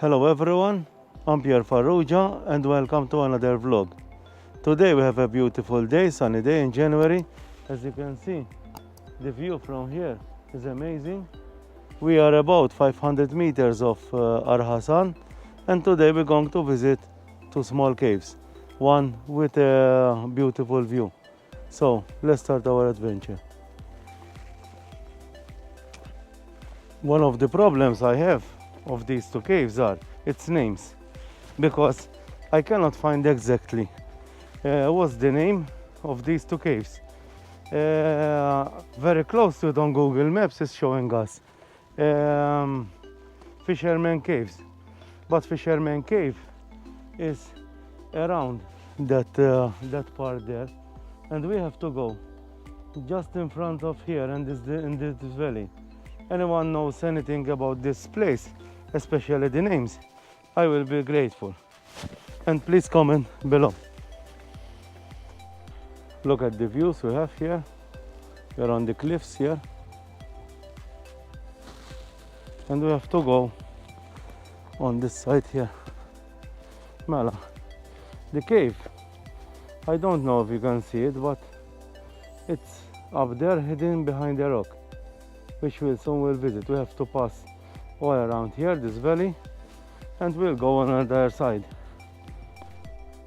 Hello everyone, I'm Pierre Farrugia and welcome to another vlog. Today we have a beautiful day, sunny day in January. As you can see, the view from here is amazing. We are about 500 meters of Ghar Hasan, and today we're going to visit two small caves, one with a beautiful view. So let's start our adventure. One of the problems I have of these two caves are its names, because I cannot find exactly what's the name of these two caves. Very close to it on Google Maps is showing us Fisherman Caves, but Fisherman Cave is around that part there, and we have to go just in front of here in this valley. Anyone knows anything about this place, especially the names, I will be grateful, and please comment below. Look at the views we have here. We're on the cliffs here, and we have to go on this side here. Mala, the cave, I don't know if you can see it, but it's up there hidden behind the rock, which we soon will visit. We have to pass all around here, this valley, and we'll go on the other side.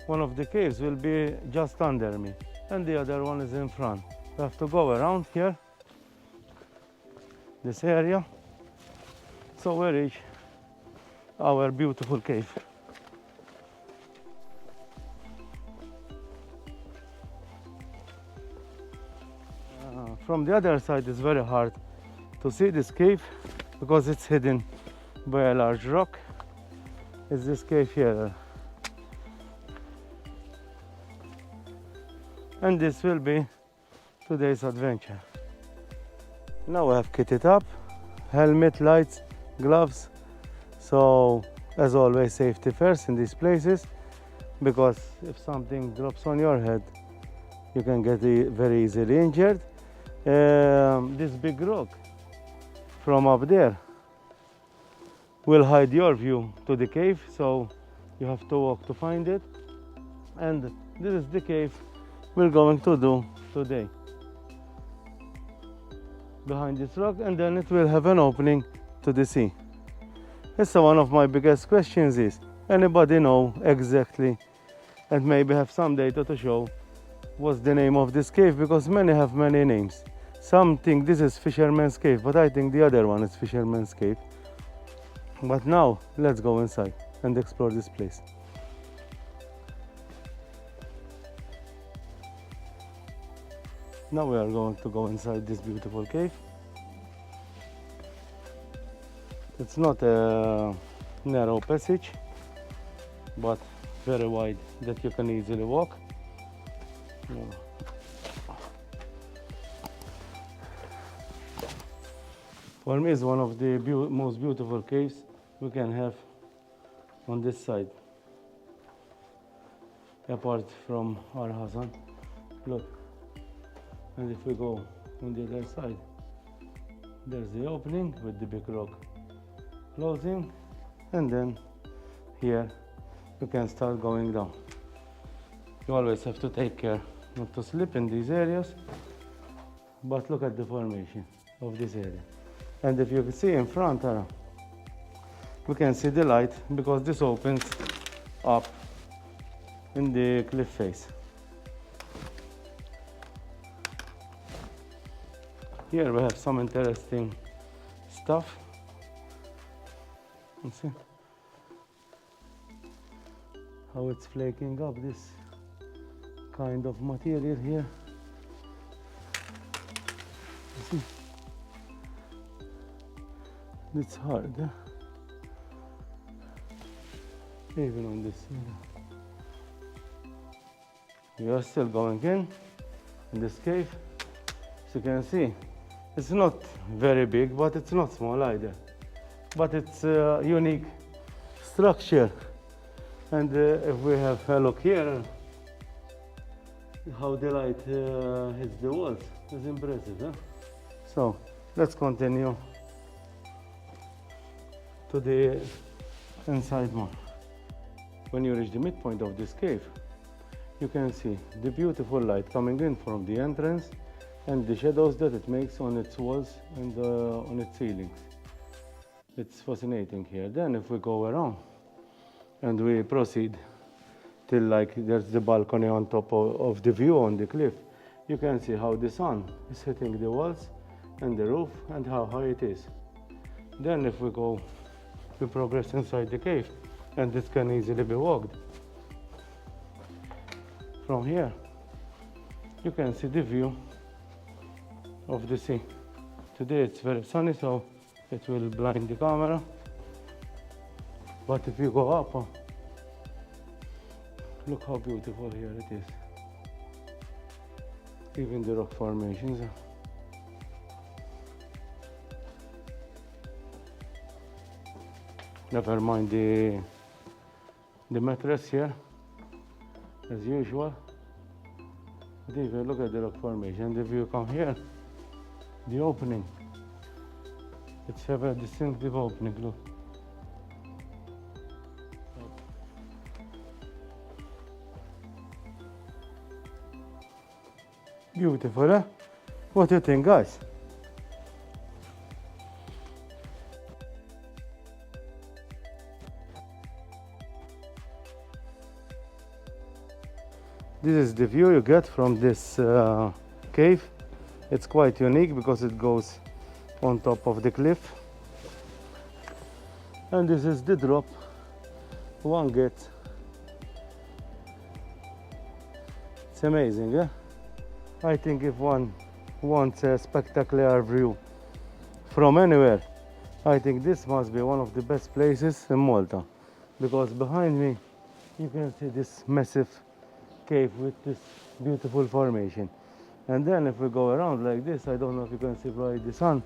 One of the caves will be just under me, and the other one is in front. We have to go around here, this area, so we reach our beautiful cave. From the other side it's very hard to see this cave because it's hidden by a large rock. It's this cave here, and this will be today's adventure. Now we have kitted up, helmet, lights, gloves. So as always, safety first in these places, because if something drops on your head, you can get very easily injured. This big rock from up there will hide your view to the cave, so you have to walk to find it. And this is the cave we're going to do today, behind this rock, and then it will have an opening to the sea. So one of my biggest questions is, anybody know exactly, and maybe have some data to show, what's the name of this cave? Because many have many names. Some think this is Fisherman's Cave, but I think the other one is Fisherman's Cave. But now let's go inside and explore this place. Now we are going to go inside this beautiful cave. It's not a narrow passage, but very wide that you can easily walk. For me, it's one of the most beautiful caves we can have on this side, apart from Ghar Hasan. Look, and if we go on the other side, there's the opening with the big rock closing, and then here you can start going down. You always have to take care not to slip in these areas, but look at the formation of this area. And if you can see in front, we can see the light, because this opens up in the cliff face. Here we have some interesting stuff. Let's see how it's flaking up, this kind of material here. Let's see. It's hard, even on this side. We are still going in this cave. As you can see, it's not very big, but it's not small either. But it's a unique structure. And if we have a look here, how the light hits the walls is impressive, huh? So let's continue to the inside more. When you reach the midpoint of this cave, you can see the beautiful light coming in from the entrance and the shadows that it makes on its walls and on its ceilings. It's fascinating here. Then if we go around and we proceed till like there's the balcony on top of the view on the cliff, you can see how the sun is hitting the walls and the roof and how high it is. Then if we progress inside the cave, and this can easily be walked. From here, you can see the view of the sea. Today it's very sunny, so it will blind the camera. But if you go up, look how beautiful here it is. Even the rock formations. Never mind the mattress here, as usual. But if you look at the rock formation, if you come here, the opening, it's have a distinctive opening, look. Beautiful, eh? What do you think, guys? This is the view you get from this cave. It's quite unique because it goes on top of the cliff. And this is the drop one gets. It's amazing, eh? I think if one wants a spectacular view from anywhere, I think this must be one of the best places in Malta, because behind me you can see this massive cave with this beautiful formation. And then if we go around like this, I don't know if you can see by the sun,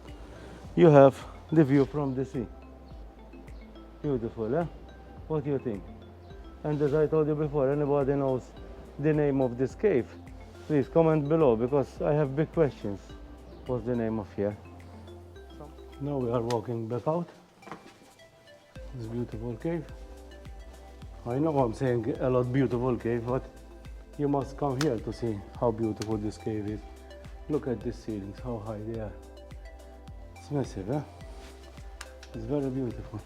you have the view from the sea. Beautiful, eh? What do you think? And as I told you before, anybody knows the name of this cave, please comment below, because I have big questions. What's the name of here? Now we are walking back out this beautiful cave. I know I'm saying a lot beautiful cave, but you must come here to see how beautiful this cave is. Look at these ceilings, how high they are. It's massive, eh? It's very beautiful.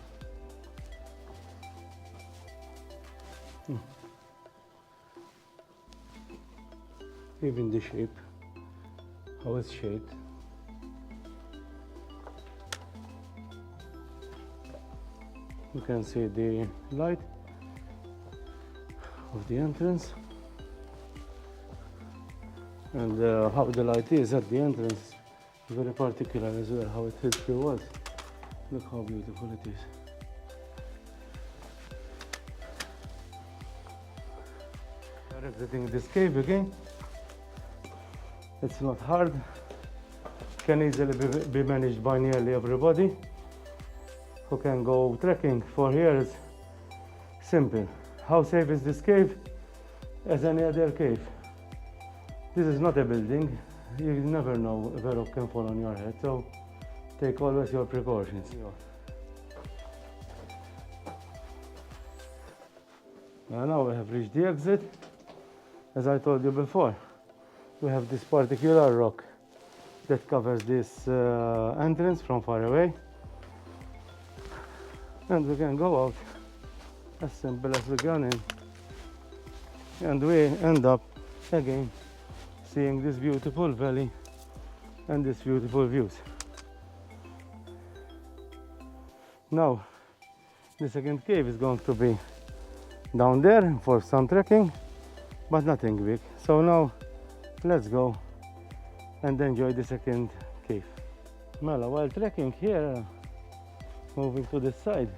Even the shape, how it's shaped. You can see the light of the entrance, and how the light is at the entrance is very particular as well, how it hits the walls. Look how beautiful it is. We are exiting this cave again. It's not hard, can easily be managed by nearly everybody who can go trekking. For here is simple. How safe is this cave? As any other cave. This is not a building. You never know if a rock can fall on your head, so take always your precautions. And now we have reached the exit. As I told you before, we have this particular rock that covers this entrance from far away, and we can go out as simple as we can in, and we end up again seeing this beautiful valley and these beautiful views. Now the second cave is going to be down there for some trekking, but nothing big. So now let's go and enjoy the second cave. Well, while trekking here, moving to this side,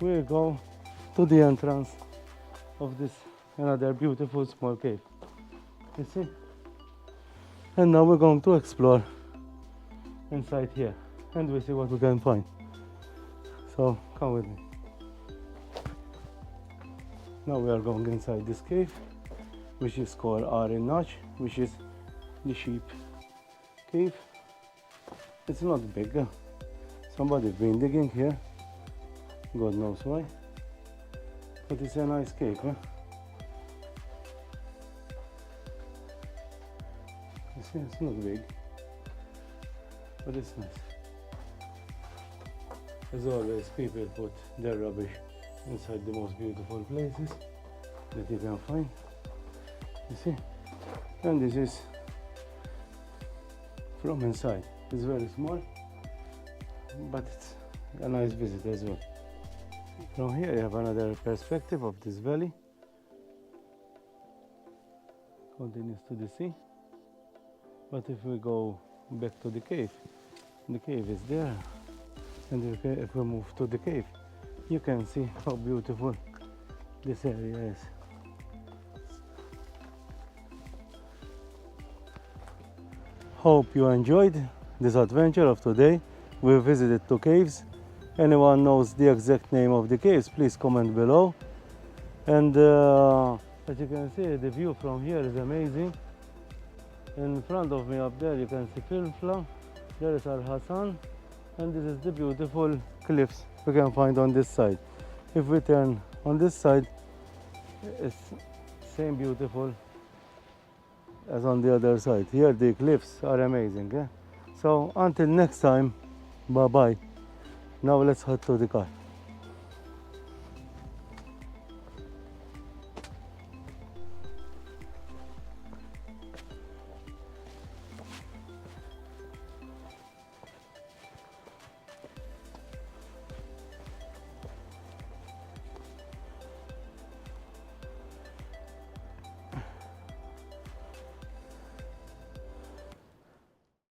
we go to the entrance of this another beautiful small cave. You see? And now we're going to explore inside here, and we see what we can find. So come with me. Now we are going inside this cave, which is called ir-Nghag, which is the sheep cave. It's not big. Somebody's been digging here God knows why. But it's a nice cave, huh? You see, it's not big, but it's nice. As always, people put their rubbish inside the most beautiful places that you can find. You see? And this is from inside. It's very small, but it's a nice visit as well. From here you have another perspective of this valley. Continues to the sea. But if we go back to the cave is there. And if we move to the cave, you can see how beautiful this area is. Hope you enjoyed this adventure of today. We visited 2 caves. Anyone knows the exact name of the caves, please comment below. And as you can see, the view from here is amazing. In front of me up there you can see Filfla, there is Ghar Hasan, and this is the beautiful cliffs we can find on this side. If we turn on this side, it's same beautiful as on the other side. Here the cliffs are amazing. So until next time, bye bye. Now let's head to the car.